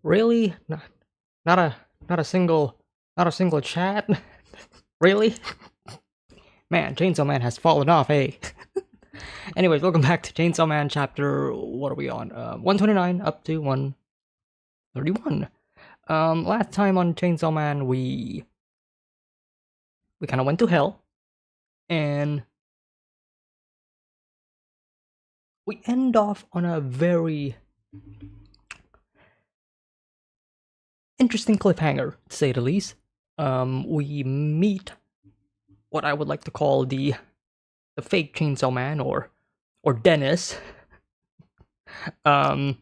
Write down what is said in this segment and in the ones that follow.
Really? Not a not a single not a single chat? Really? Man, Chainsaw Man has fallen off, hey. Anyways, welcome back to Chainsaw Man chapter, what are we on? 129 up to 131. Last time on Chainsaw Man we kind of went to hell and we end off on a very interesting cliffhanger, to say the least. We meet what I would like to call the fake Chainsaw Man, or Dennis. Um,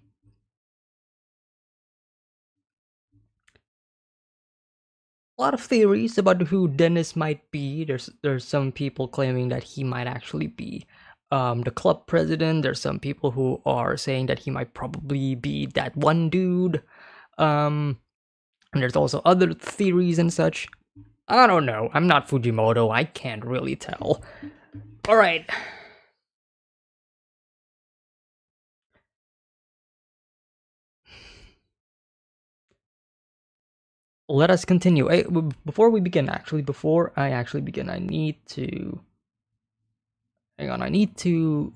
a lot of theories about who Dennis might be. There's some people claiming that he might actually be the club president. There's some people who are saying that he might probably be that one dude. And there's also other theories and such. I don't know. I'm not Fujimoto. I can't really tell. All right. Let us continue. Before I actually begin, I need to... Hang on, I need to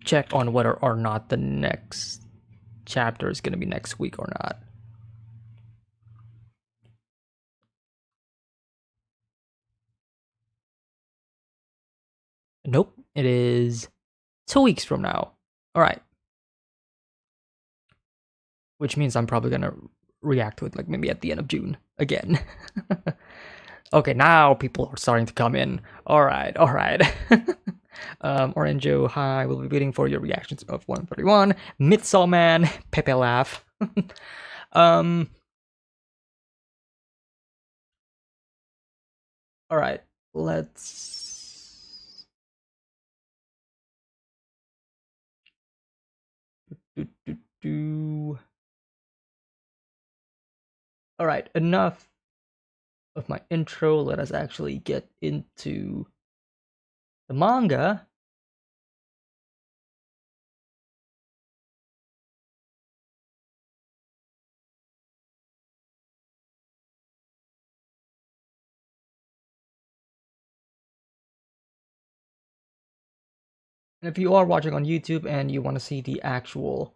check on whether or not the next chapter is going to be next week or not. Nope, it is 2 weeks from now. Alright. Which means I'm probably going to react to it like maybe at the end of June again. Okay, now people are starting to come in. Alright. Oranjo, hi, we'll be waiting for your reactions of 131. Midsaw Man, Pepe laugh. Alright, let's... Alright, enough of my intro. Let us actually get into the manga. And if you are watching on YouTube and you want to see the actual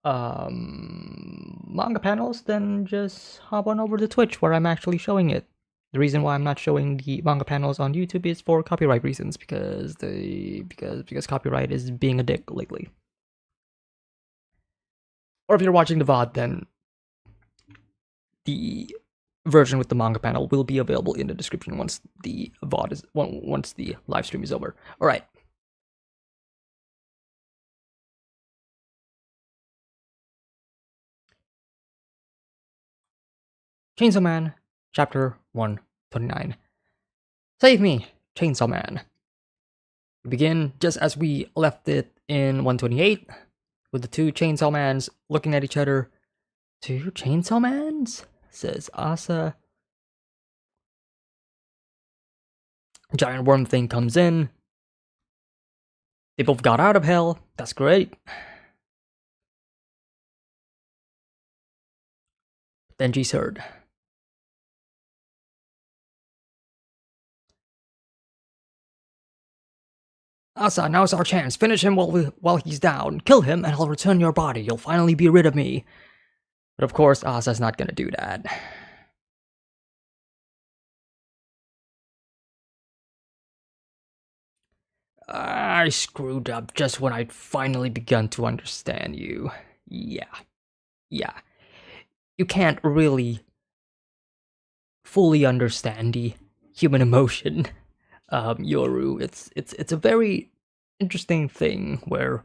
manga panels, then just hop on over to Twitch where I'm actually showing it. The reason why I'm not showing the manga panels on YouTube is for copyright reasons, because copyright is being a dick lately. Or if you're watching the VOD, then the version with the manga panel will be available in the description once the live stream is over. All right. Chainsaw Man, chapter 129. Save me, Chainsaw Man. We begin just as we left it in 128, with the two Chainsaw Mans looking at each other. Two Chainsaw Mans? Says Asa. Giant worm thing comes in. They both got out of hell. That's great. Denji's heard. Asa, now's our chance. Finish him while he's down. Kill him and I'll return your body. You'll finally be rid of me. But of course, Asa's not gonna do that. I screwed up just when I'd finally begun to understand you. Yeah. You can't really fully understand the human emotion, Yoru. It's a very interesting thing where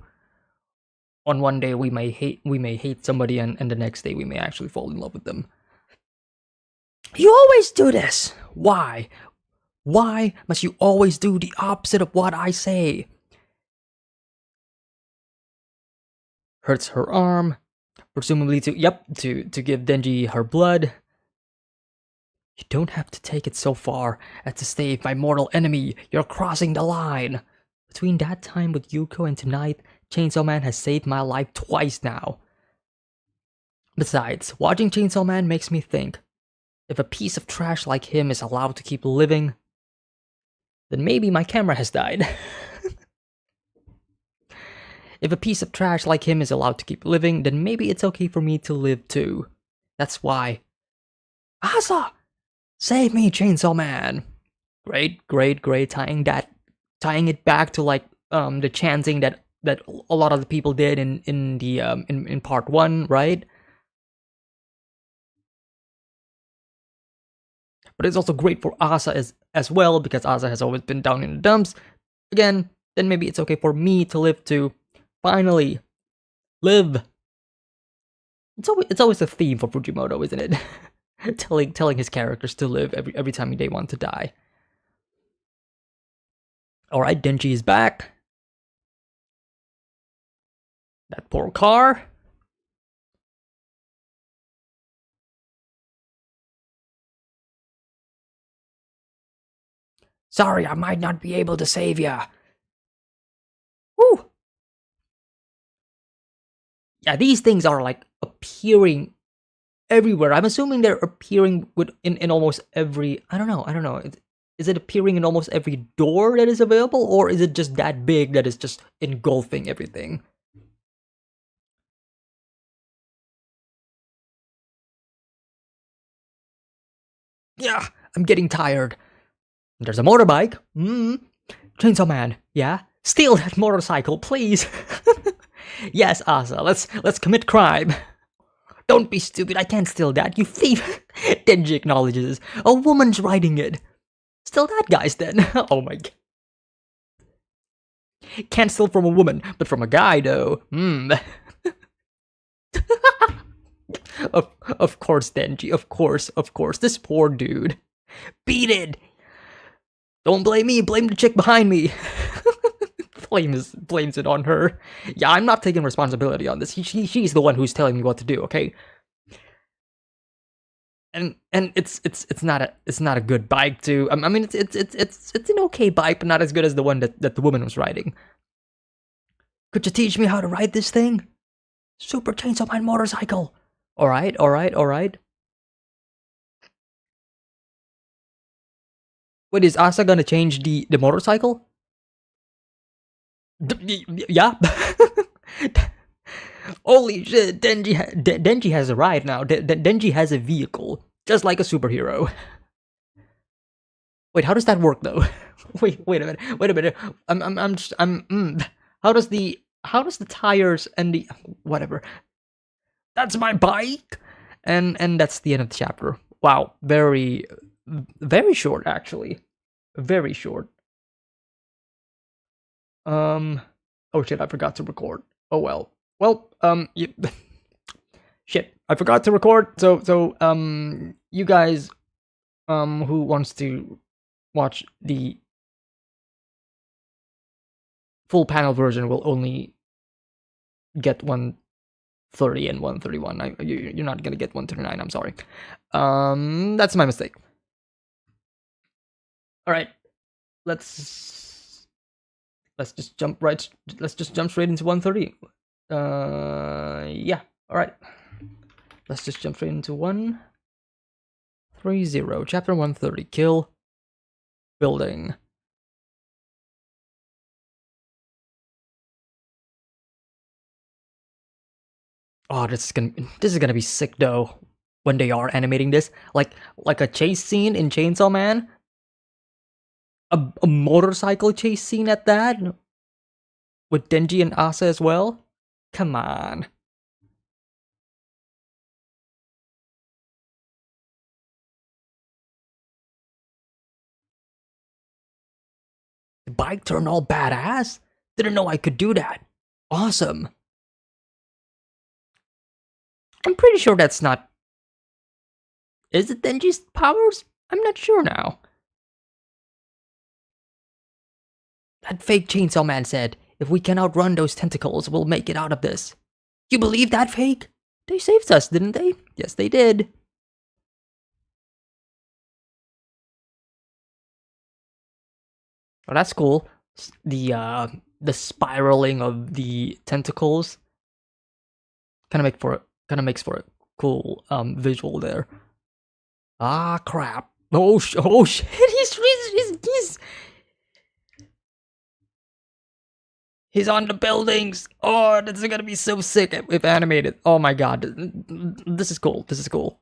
on one day we may hate somebody and the next day we may actually fall in love with them. You always do this. Why? Why must you always do the opposite of what I say? Hurts her arm, presumably to give Denji her blood. You don't have to take it so far as to save my mortal enemy. You're crossing the line. Between that time with Yuko and tonight, Chainsaw Man has saved my life twice now. Besides, watching Chainsaw Man makes me think, if a piece of trash like him is allowed to keep living, then maybe my camera has died. If a piece of trash like him is allowed to keep living, then maybe it's okay for me to live too. That's why. Asa! Save me, Chainsaw Man! Great, great, great, tying it back to like the chanting that a lot of the people did in the in part 1, right? But it's also great for Asa as well, because Asa has always been down in the dumps. Again, then maybe it's okay for me to live too. Finally, live. It's always a theme for Fujimoto, isn't it? telling his characters to live every time they want to die. Alright, Denji is back. That poor car. Sorry, I might not be able to save ya. Woo! Yeah, these things are like appearing everywhere. I'm assuming they're appearing in almost every. I don't know. Is it appearing in almost every door that is available, or is it just that big that is just engulfing everything? Yeah, I'm getting tired. There's a motorbike. Chainsaw Man. Yeah, steal that motorcycle, please. Yes, Asa. Let's commit crime. Don't be stupid. I can't steal that. You thief. Denji acknowledges. A woman's riding it. Steal that, guys. Then. Oh my god. Can't steal from a woman, but from a guy, though. Of course, Denji. Of course. This poor dude. Beat it. Don't blame me. Blame the chick behind me. Blames it on her. Yeah, I'm not taking responsibility on this. She's the one who's telling me what to do. Okay. And it's not a good bike too. I mean it's an okay bike, but not as good as the one that the woman was riding. Could you teach me how to ride this thing? Super Chainsaw Man motorcycle. All right. Wait, is Asa gonna change the motorcycle? Yeah. Holy shit, Denji has a ride now. Denji has a vehicle, just like a superhero. Wait, how does that work though? Wait a minute. How does the tires and the whatever? That's my bike, and that's the end of the chapter. Wow, very short actually, very short. Oh shit, I forgot to record. Oh well. Shit, I forgot to record. So you guys, who wants to watch the full panel version will only get 130 and 131. You're not gonna get 139. I'm sorry. That's my mistake. All right, let's just jump straight into 130. Yeah. All right. Let's just jump straight into 130. Chapter 130. Kill building. Oh, this is gonna be sick though when they are animating this, like a chase scene in Chainsaw Man, a motorcycle chase scene at that, with Denji and Asa as well. Come on. The bike turned all badass. Didn't know I could do that. Awesome. I'm pretty sure that's not. Is it Denji's powers? I'm not sure now. That fake Chainsaw Man said, if we can outrun those tentacles, we'll make it out of this. You believe that, fake? They saved us, didn't they? Yes, they did. Oh, that's cool. The spiraling of the tentacles kind of makes for a cool visual there. Ah, crap. Oh shit, he's on the buildings. Oh, this is gonna be so sick if animated. Oh my god, this is cool. This is cool.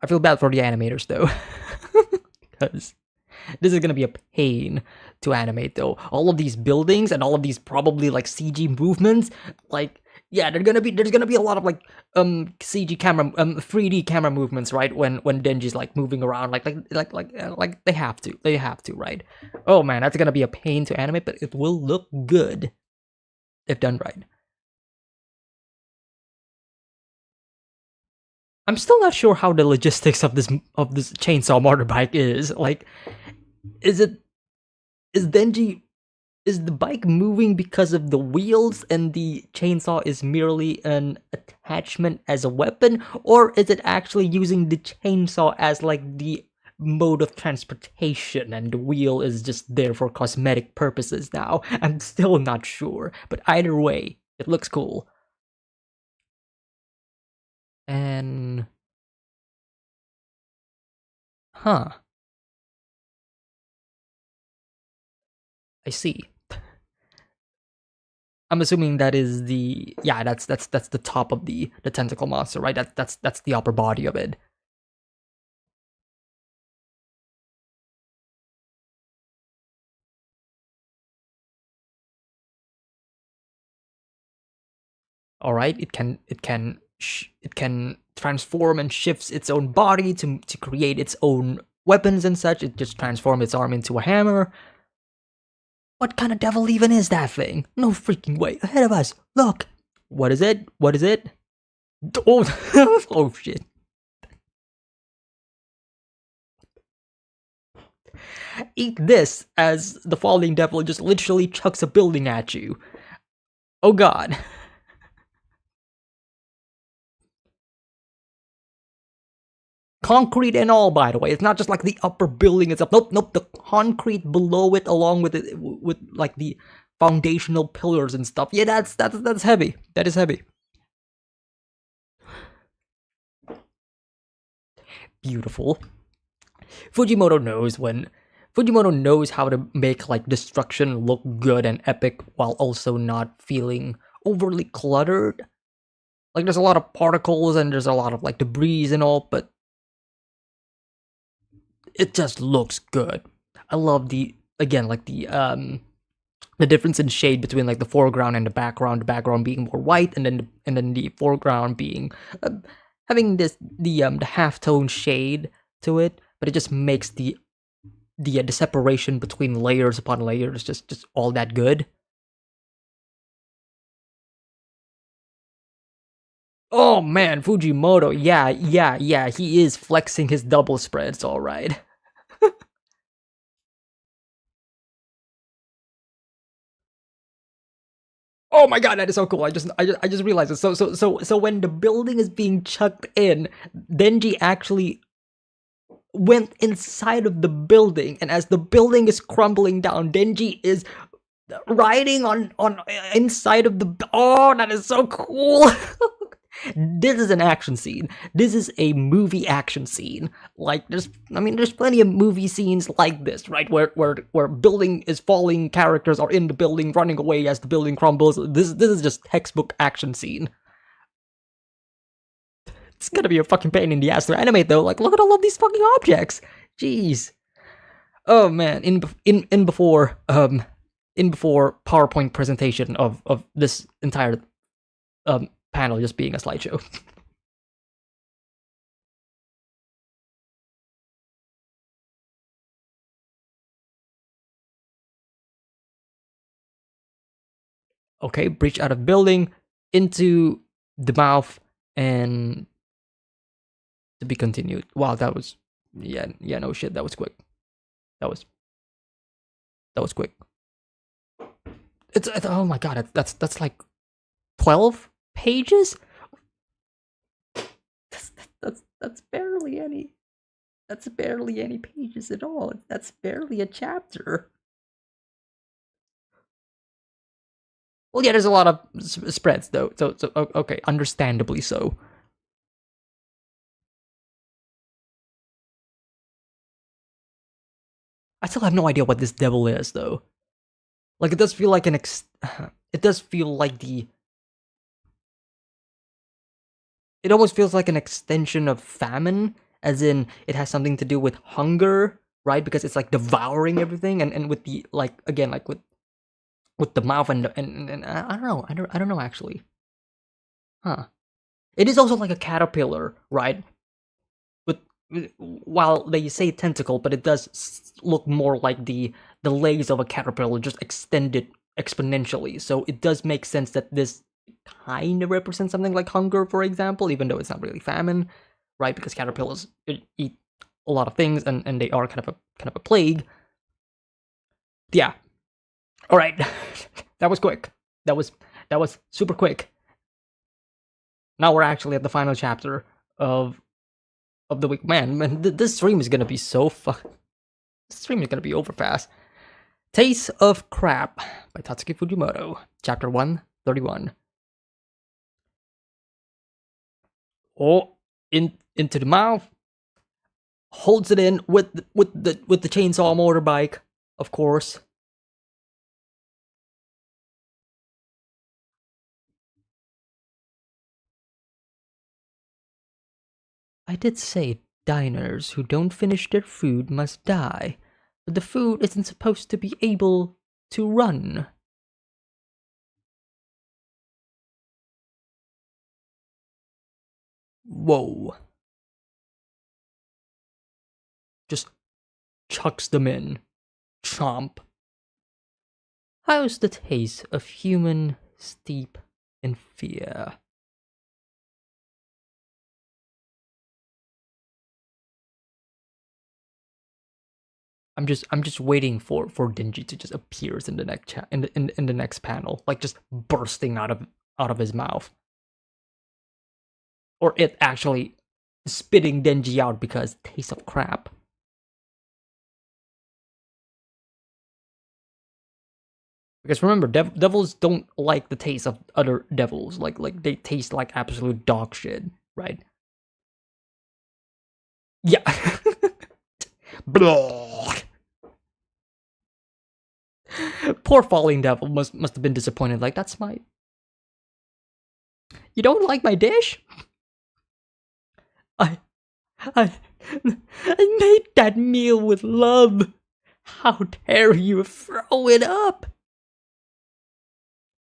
I feel bad for the animators though, because this is gonna be a pain to animate though. All of these buildings and all of these probably like CG movements, like yeah, there's gonna be a lot of like CG camera 3D camera movements, right? When Denji's like moving around, like they have to, right? Oh man, that's gonna be a pain to animate, but it will look good if done right. I'm still not sure how the logistics of this chainsaw motorbike is. Like, is it is Denji is the bike moving because of the wheels and the chainsaw is merely an attachment as a weapon, or is it actually using the chainsaw as like the mode of transportation and the wheel is just there for cosmetic purposes now? I'm still not sure, but either way, it looks cool. And huh, I see. I'm assuming that is the that's the top of the tentacle monster, right? That's the upper body of it. All right, it can transform and shifts its own body to create its own weapons and such. It just transforms its arm into a hammer. What kind of devil even is that thing? No freaking way! Ahead of us, look. What is it? What is it? Oh, oh shit! Eat this as the falling devil just literally chucks a building at you. Oh god. Concrete and all, by the way. It's not just like the upper building itself. Nope. The concrete below it, along with it, with like the foundational pillars and stuff. Yeah, that's heavy. That is heavy. Beautiful. Fujimoto knows how to make like destruction look good and epic while also not feeling overly cluttered. Like there's a lot of particles and there's a lot of like debris and all, but it just looks good. I love the difference in shade between like the foreground and the background being more white, and then the foreground being having the half tone shade to it, but it just makes the separation between layers upon layers just all that good. Oh man, Fujimoto, yeah, he is flexing his double spreads, all right. Oh my god, that is so cool! I just realized it. So when the building is being chucked in, Denji actually went inside of the building, and as the building is crumbling down, Denji is riding on inside of the. Oh, that is so cool! This is an action scene. This is a movie action scene. Like there's plenty of movie scenes like this, right? Where building is falling, characters are in the building running away as the building crumbles. This is just textbook action scene. It's gonna be a fucking pain in the ass to animate though. Like look at all of these fucking objects. Jeez. Oh man, in before PowerPoint presentation of this entire panel just being a slideshow. Okay, breach out of building into the mouth and to be continued. Wow, that was no shit, that was quick. That was quick. It's oh my god, that's like 12 pages. That's barely any. That's barely any pages at all. That's barely a chapter. Well, yeah, there's a lot of spreads though. So okay, understandably so. I still have no idea what this devil is though. Like it does feel like it does feel like it almost feels like an extension of famine, as in it has something to do with hunger, right? Because it's like devouring everything, and with the like again like with the mouth and I don't know, I don't know actually, huh? It is also like a caterpillar, right? With while they say tentacle, but it does look more like the legs of a caterpillar just extended exponentially. So it does make sense that this kind of represents something like hunger, for example, even though it's not really famine, right? Because caterpillars eat a lot of things, and they are kind of a plague. Yeah. All right. That was quick. That was that was super quick. Now we're actually at the final chapter of of the week. Man, this stream is gonna be so fun. This stream is gonna be over fast. Taste of Crap by Tatsuki Fujimoto, Chapter 131. Oh, into the mouth, holds it in with the chainsaw motorbike, of course. I did say diners who don't finish their food must die, but the food isn't supposed to be able to run. Whoa. Just chucks them in. Chomp. How's the taste of human steep in fear? I'm just waiting for Denji to just appears in the next in the next panel, like just bursting out of his mouth, or it actually spitting Denji out because taste of crap. Because remember, devils don't like the taste of other devils. Like they taste like absolute dog shit, right? Yeah. Blah. Poor falling devil must have been disappointed. Like that's my. You don't like my dish? I I I made that meal with love. How dare you throw it up?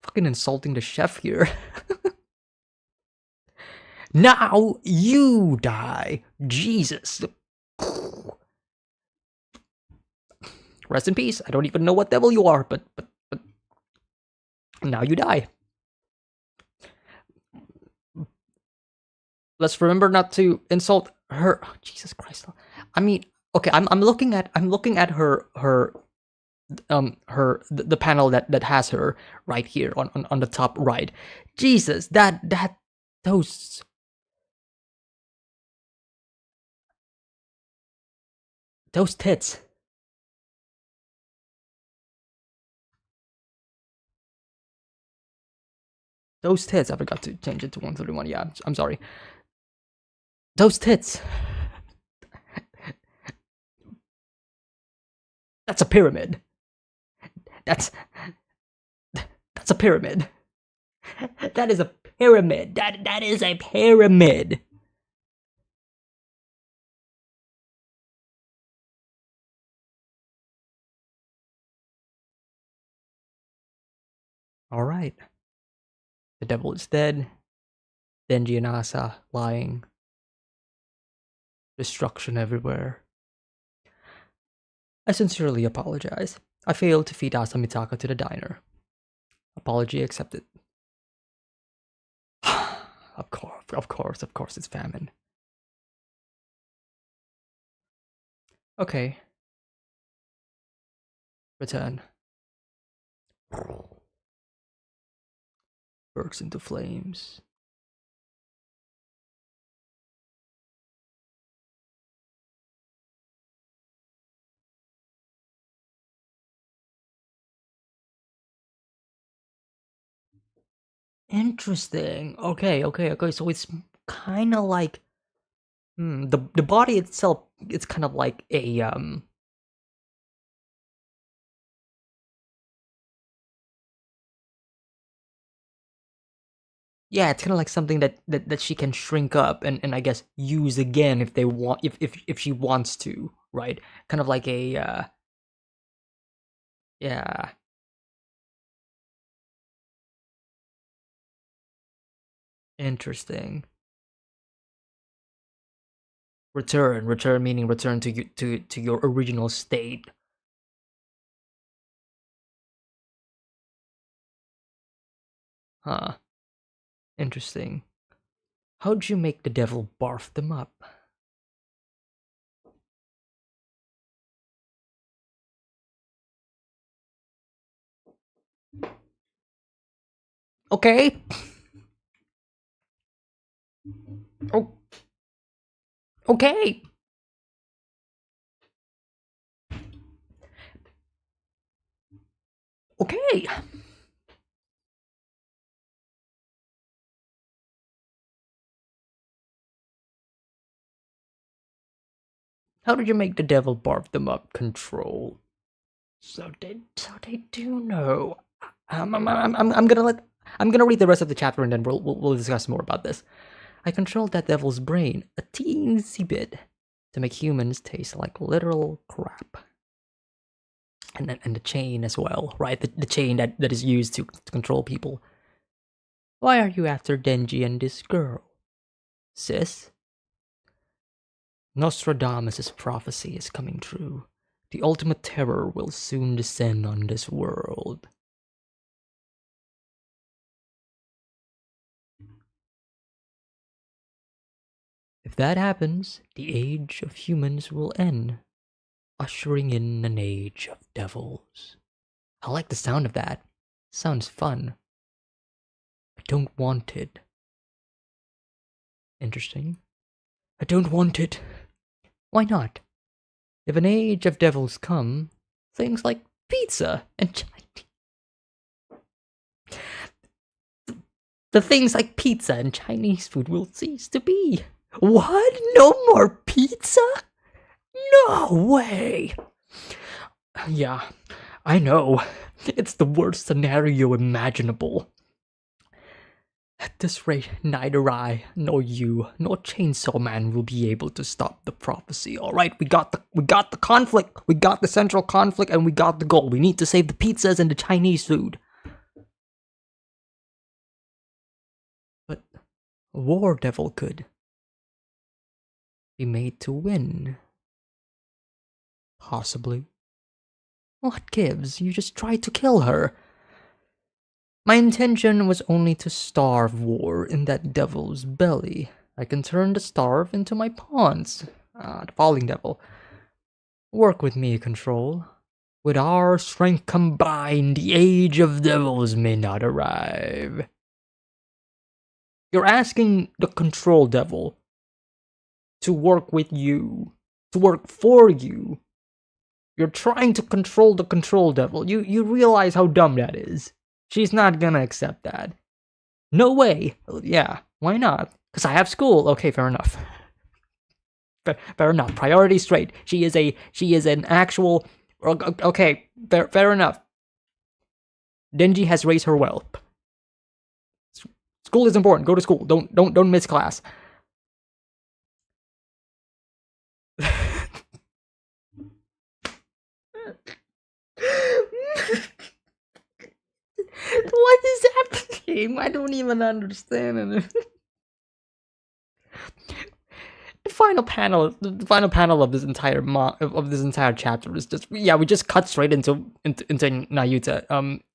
Fucking insulting the chef here. Now you die. Jesus. Rest in peace. I don't even know what devil you are, but now you die. Let's remember not to insult her. Oh, Jesus Christ. I mean, okay, I'm looking at her the panel that has her right here on the top right. Jesus, that those tits. Those tits. I forgot to change it to 131. Yeah, I'm sorry. Those tits. That's a pyramid. That's that's a pyramid. That is a pyramid. That is a pyramid. All right. The devil is dead. Denji and Asa lying. Destruction everywhere. I sincerely apologize. I failed to feed Asa Mitaka to the diner. Apology accepted. Of course, it's famine. Okay. Return. Bursts into flames. Interesting. Okay. So it's kind of like the body itself. It's kind of like a yeah, it's kind of like something that she can shrink up and I guess use again if they want if she wants to, right? Kind of like a yeah, interesting. Return meaning return to you to your original state. Huh. Interesting. How'd you make the devil barf them up? Okay. Oh, okay. Okay. How did you make the devil barf them up? Control. So they do know. I'm gonna read the rest of the chapter and then we'll discuss more about this. I controlled that devil's brain a teensy bit to make humans taste like literal crap. And the chain as well, right? The chain that is used to control people. Why are you after Denji and this girl, sis? Nostradamus' prophecy is coming true. The ultimate terror will soon descend on this world. If that happens, the age of humans will end, ushering in an age of devils. I like the sound of that. Sounds fun. I don't want it. Interesting. I don't want it. Why not? If an age of devils come, things like pizza and Chinese. The things like pizza and Chinese food will cease to be. What? No more pizza? No way! Yeah, I know. It's the worst scenario imaginable. At this rate, neither I, nor you, nor Chainsaw Man will be able to stop the prophecy. Alright, we got the conflict. We got the central conflict and we got the goal. We need to save the pizzas and the Chinese food. But War Devil could be made to win. Possibly. What gives? You just tried to kill her. My intention was only to starve War in that devil's belly. I can turn the starve into my pawns. The Falling Devil. Work with me, Control. With our strength combined, the age of devils may not arrive. You're asking the Control Devil to work with you, to work for you. You're trying to control the Control Devil. You realize how dumb that is. She's not gonna accept that. No way. Yeah, why not? Because I have school. Okay, fair enough. Fair enough. Priority straight. She is an actual. Okay, fair enough. Denji has raised her well. School is important. Go to school. Don't miss class. What is happening? I don't even understand it. The final panel of this entire of this entire chapter is just we just cut straight into Nayuta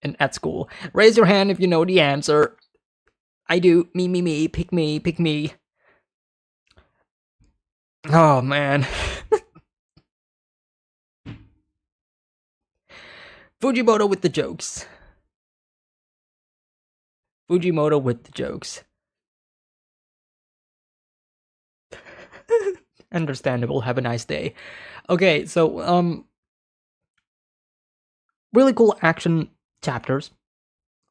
and at school. Raise your hand if you know the answer. I do. Me. Pick me. Oh man. Fujimoto with the jokes. Fujimoto with the jokes. Understandable. Have a nice day. Okay, so really cool action chapters.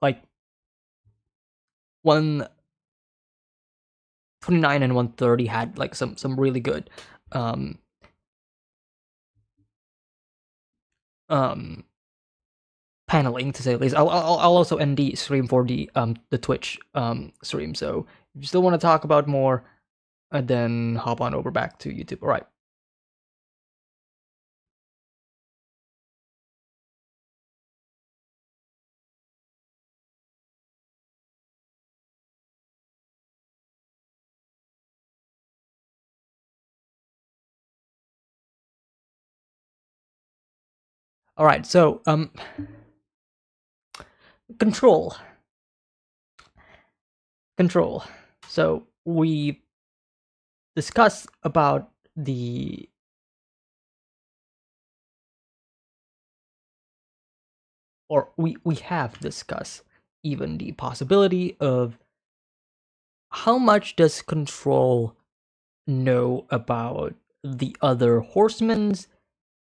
Like 129 and 130 had like some really good um um paneling, to say the least. I'll also end the stream for the Twitch stream. So if you still want to talk about more, then hop on over back to YouTube. All right. All right. So control. So we discussed about we have discussed even the possibility of how much does control know about the other horsemen's,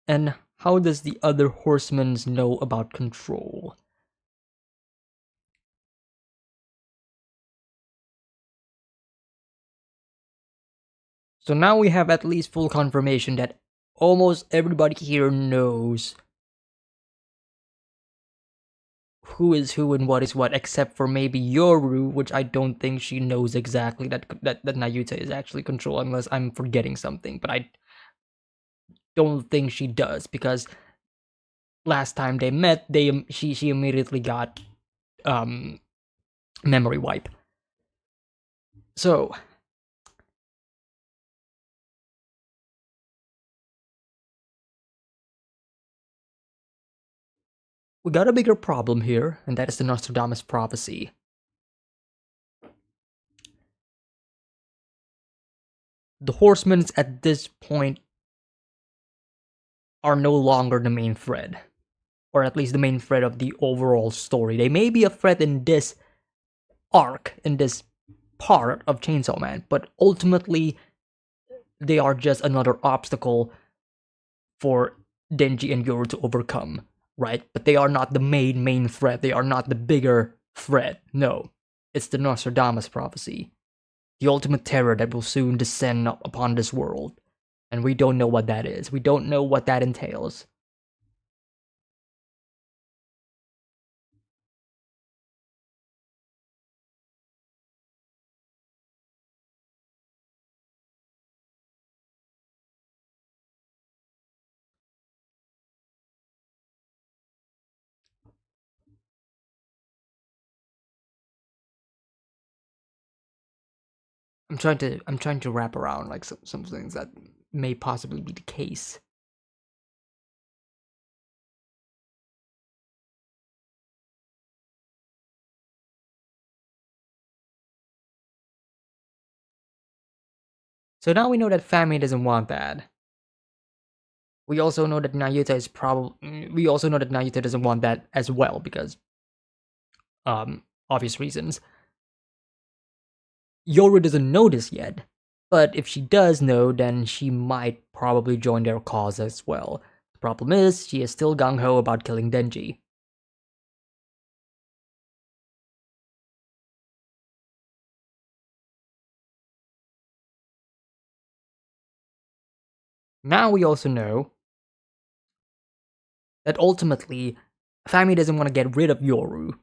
and how does the other horsemen's know about control? So now we have at least full confirmation that almost everybody here knows who is who and what is what, except for maybe Yoru, which I don't think she knows exactly that Nayuta is actually control, unless I'm forgetting something. But I don't think she does, because last time they met, she immediately got memory wipe. So we got a bigger problem here, and that is the Nostradamus prophecy. The horsemen at this point are no longer the main thread, or at least the main thread of the overall story. They may be a threat in this arc, in this part of Chainsaw Man, but ultimately they are just another obstacle for Denji and Yoru to overcome, right? But they are not the main threat. They are not the bigger threat. No, it's the Nostradamus prophecy, the ultimate terror that will soon descend upon this world. And we don't know what that is. We don't know what that entails. I'm trying to wrap around like some things that may possibly be the case. So now we know that Fami doesn't want that. We also know that Nayuta is we also know that Nayuta doesn't want that as well, because obvious reasons. Yoru doesn't know this yet, but if she does know, then she might probably join their cause as well. The problem is, she is still gung-ho about killing Denji. Now we also know that ultimately, Fami doesn't want to get rid of Yoru.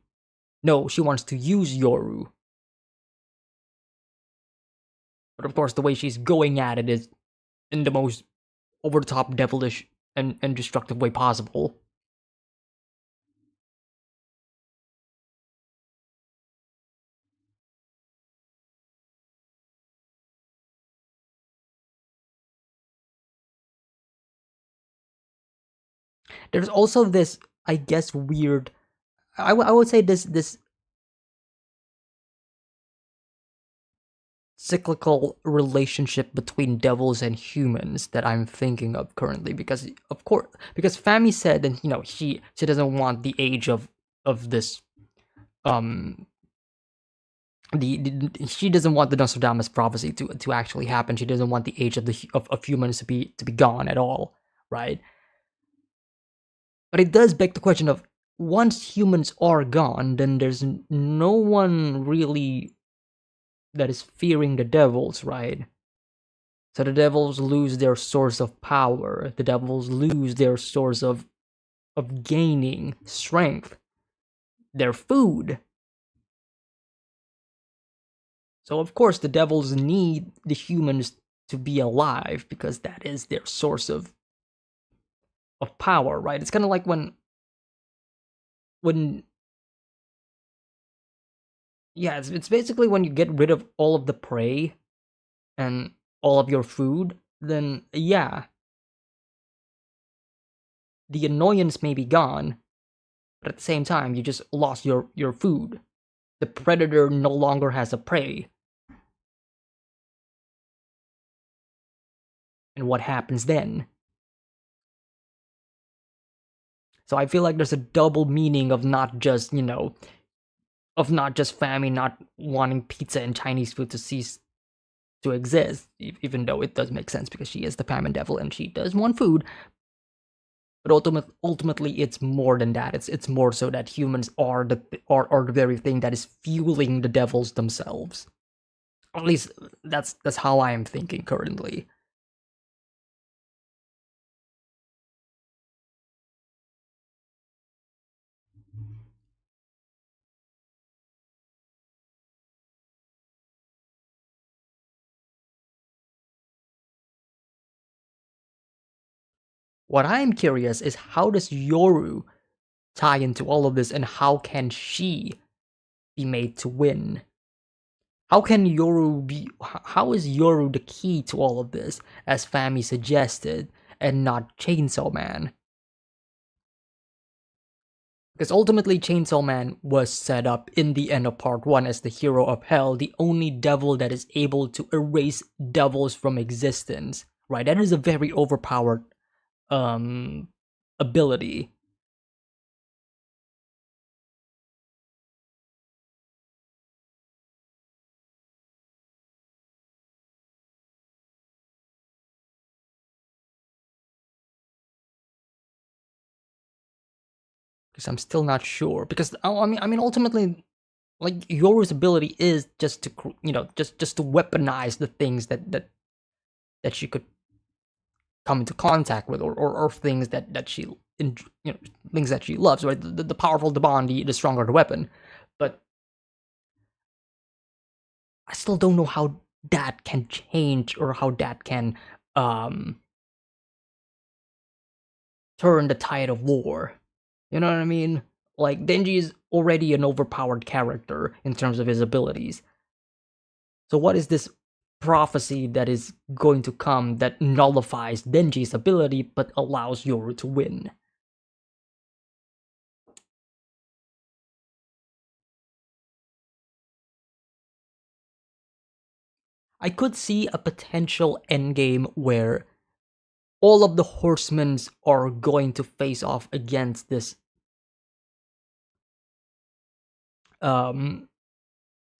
No, she wants to use Yoru. But of course, the way she's going at it is in the most over-the-top devilish and destructive way possible. There's also this, I guess, weird... I would say this cyclical relationship between devils and humans that I'm thinking of currently, because of course, because Fami said that, you know, she doesn't want the age of this she doesn't want the Nostradamus prophecy to actually happen. She doesn't want the age of humans to be gone at all, right? But it does beg the question of, once humans are gone, then there's no one really that is fearing the devils, right? So the devils lose their source of power. The devils lose their source of gaining strength, their food. So of course the devils need the humans to be alive because that is their source of power, right? It's kind of like when yeah, it's basically when you get rid of all of the prey and all of your food, then yeah, the annoyance may be gone, but at the same time you just lost your food. The predator no longer has a prey. And what happens then? So I feel like there's a double meaning of not just, of not just Fami not wanting pizza and Chinese food to cease to exist, even though it does make sense because she is the Paimon Devil and she does want food. But ultimately, it's more than that. It's more so that humans are the very thing that is fueling the devils themselves. At least that's how I am thinking currently. What I'm curious is how does Yoru tie into all of this, and how can she be made to win? How can Yoru be? How is Yoru the key to all of this, as Fami suggested, and not Chainsaw Man? Because ultimately, Chainsaw Man was set up in the end of part 1 as the hero of hell, the only devil that is able to erase devils from existence. Right? That is a very overpowered um ability. Because I'm still not sure. Because I mean, ultimately, like Yoru's ability is just to just to weaponize the things that she could come into contact with, or things that she things that she loves, right? The powerful the bond, the stronger the weapon. But I still don't know how that can change, or how that can um turn the tide of war. You know what I mean? Like Denji is already an overpowered character in terms of his abilities. So what is this prophecy that is going to come that nullifies Denji's ability but allows Yoru to win? I could see a potential endgame where all of the horsemen are going to face off um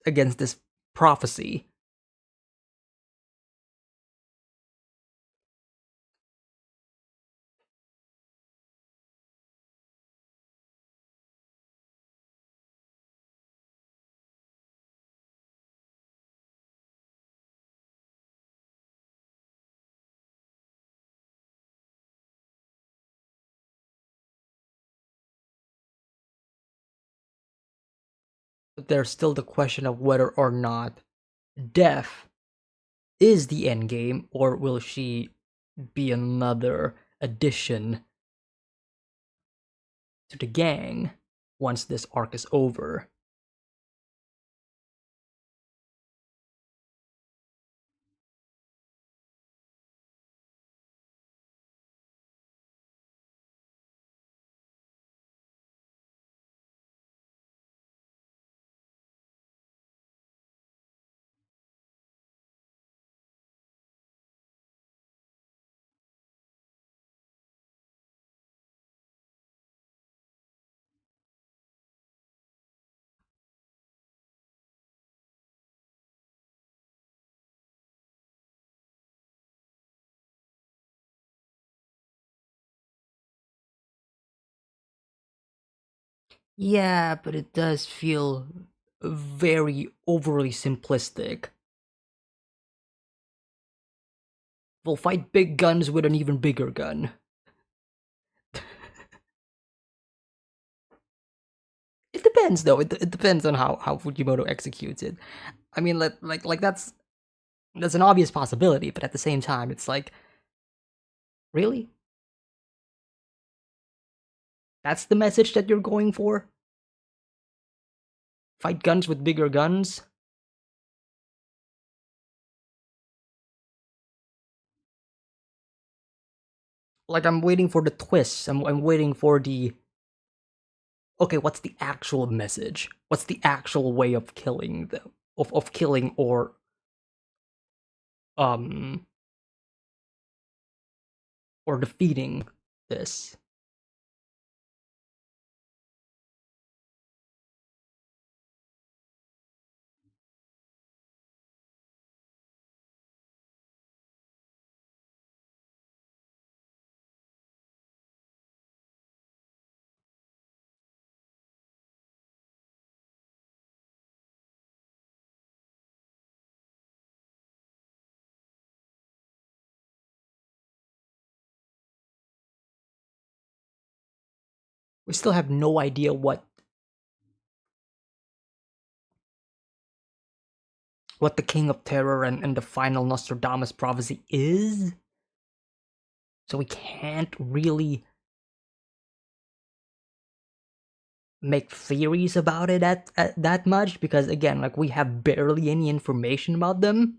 against this prophecy. But there's still the question of whether or not Death is the endgame, or will she be another addition to the gang once this arc is over. Yeah, but it does feel very overly simplistic. We'll fight big guns with an even bigger gun. It depends, though. It depends on how Fujimoto executes it. I mean, that's an obvious possibility, but at the same time, it's like, really? That's the message that you're going for? Fight guns with bigger guns? Like, I'm waiting for the twist. I'm waiting for the, okay, what's the actual message? What's the actual way of killing them? Of killing um or defeating this? We still have no idea what the King of Terror and the final Nostradamus prophecy is. So we can't really make theories about it at that much because again, like we have barely any information about them.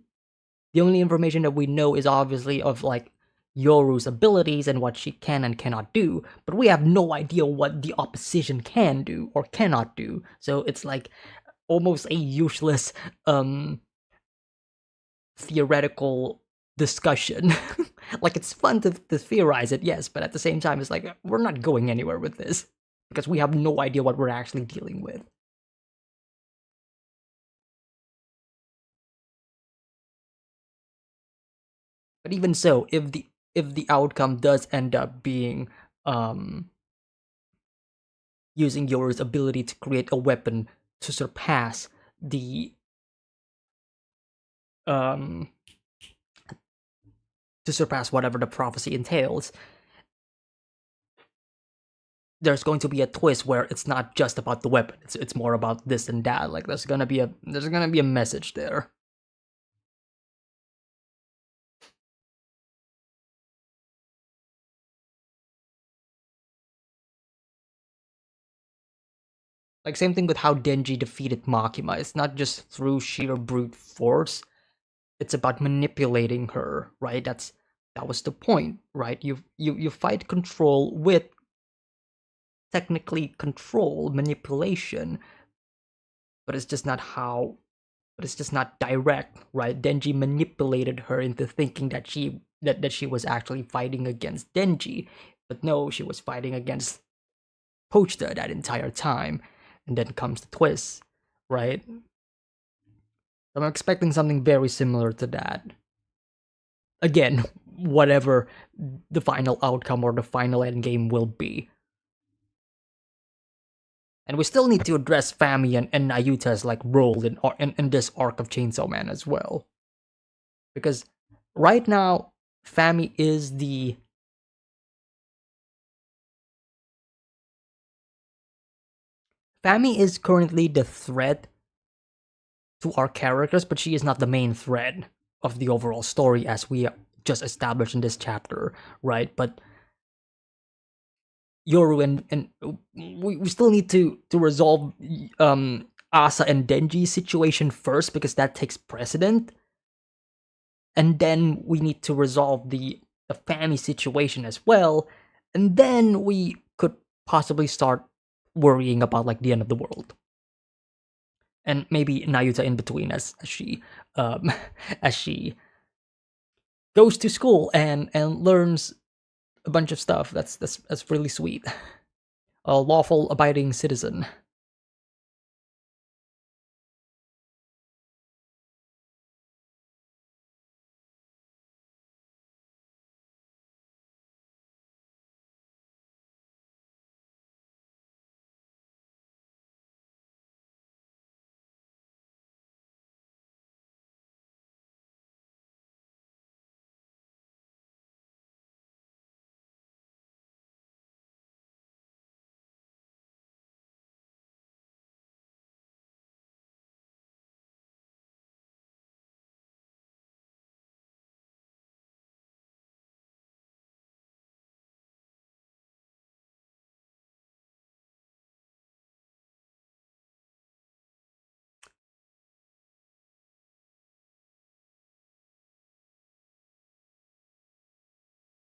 The only information that we know is obviously of like Yoru's abilities and what she can and cannot do, but we have no idea what the opposition can do or cannot do. So it's like almost a useless theoretical discussion. Like it's fun to theorize it, yes, but at the same time it's like we're not going anywhere with this because we have no idea what we're actually dealing with. But even so, if the outcome does end up being um using Yoru's ability to create a weapon to surpass the um whatever the prophecy entails, there's going to be a twist where it's not just about the weapon. It's more about this and that. Like there's gonna be a message there. Like same thing with how Denji defeated Makima. It's not just through sheer brute force. It's about manipulating her, right? That was the point, right? You fight control with technically control manipulation, but it's just not how. But it's just not direct, right? Denji manipulated her into thinking that she was actually fighting against Denji, but no, she was fighting against Pochta that entire time, and then comes the twist, right? I'm expecting something very similar to that. Again, whatever the final outcome or the final end game will be. And we still need to address Fami and Nayuta's like role in this arc of Chainsaw Man as well. Because right now, Fami is the Fami is currently the threat to our characters, but she is not the main thread of the overall story as we just established in this chapter, right? But Yoru and we still need to resolve Asa and Denji's situation first because that takes precedent. And then we need to resolve the Fami situation as well. And then we could possibly start worrying about like the end of the world. And maybe Nayuta in between as she um as she goes to school and learns a bunch of stuff. That's really sweet. A lawful abiding citizen.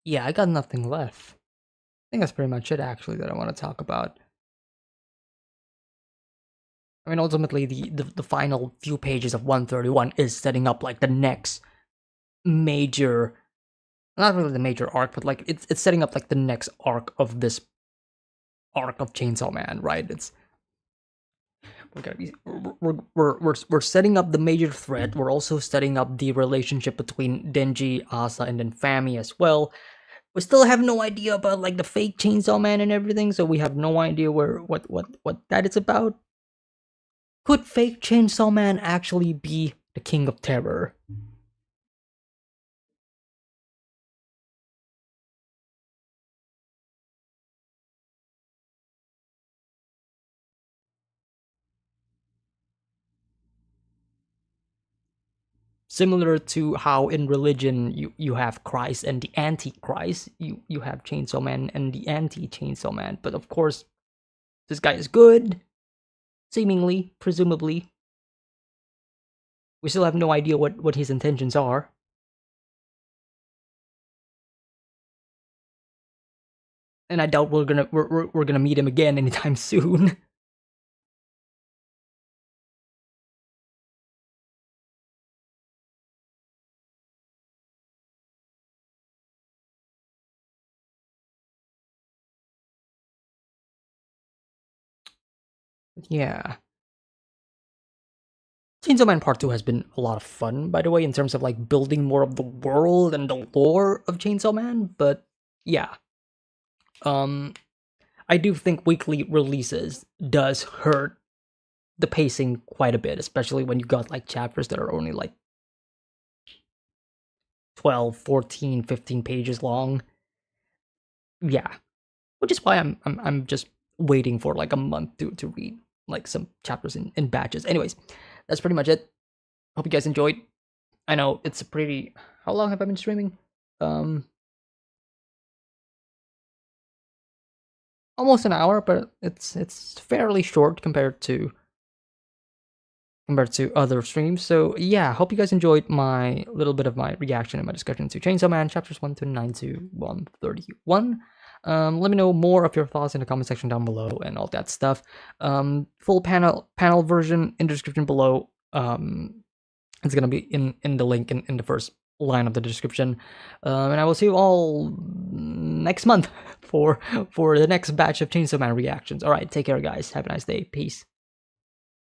yeah, I got nothing left. I think that's pretty much it, actually, that I want to talk about. I mean, ultimately, the final few pages of 131 is setting up like the next major, not really the major arc, but like it's setting up like the next arc of this arc of Chainsaw Man, right? It's we're gonna be we're setting up the major threat. We're also setting up the relationship between Denji, Asa, and then Fami as well. We still have no idea about like the fake Chainsaw Man and everything, so we have no idea what that is about. Could fake Chainsaw Man actually be the King of Terror? Similar to how in religion you have Christ and the Antichrist, you have Chainsaw Man and the anti-Chainsaw Man. But of course, this guy is good, seemingly, presumably. We still have no idea what his intentions are. And I doubt we're gonna meet him again anytime soon. Yeah. Chainsaw Man Part 2 has been a lot of fun, by the way, in terms of like building more of the world and the lore of Chainsaw Man, but yeah. I do think weekly releases does hurt the pacing quite a bit, especially when you got like chapters that are only like 12, 14, 15 pages long. Yeah. Which is why I'm just waiting for like a month to read like some chapters in batches. Anyways, that's pretty much it. Hope you guys enjoyed. I know it's a pretty, how long have I been streaming? Almost an hour, but it's fairly short compared to other streams. So yeah, hope you guys enjoyed my little bit of my reaction and my discussion to Chainsaw Man chapters 129 to 131. Let me know more of your thoughts in the comment section down below and all that stuff. Full panel version in the description below. It's gonna be in the link in the first line of the description. And I will see you all next month for the next batch of Chainsaw Man reactions. All right, take care, guys. Have a nice day. Peace.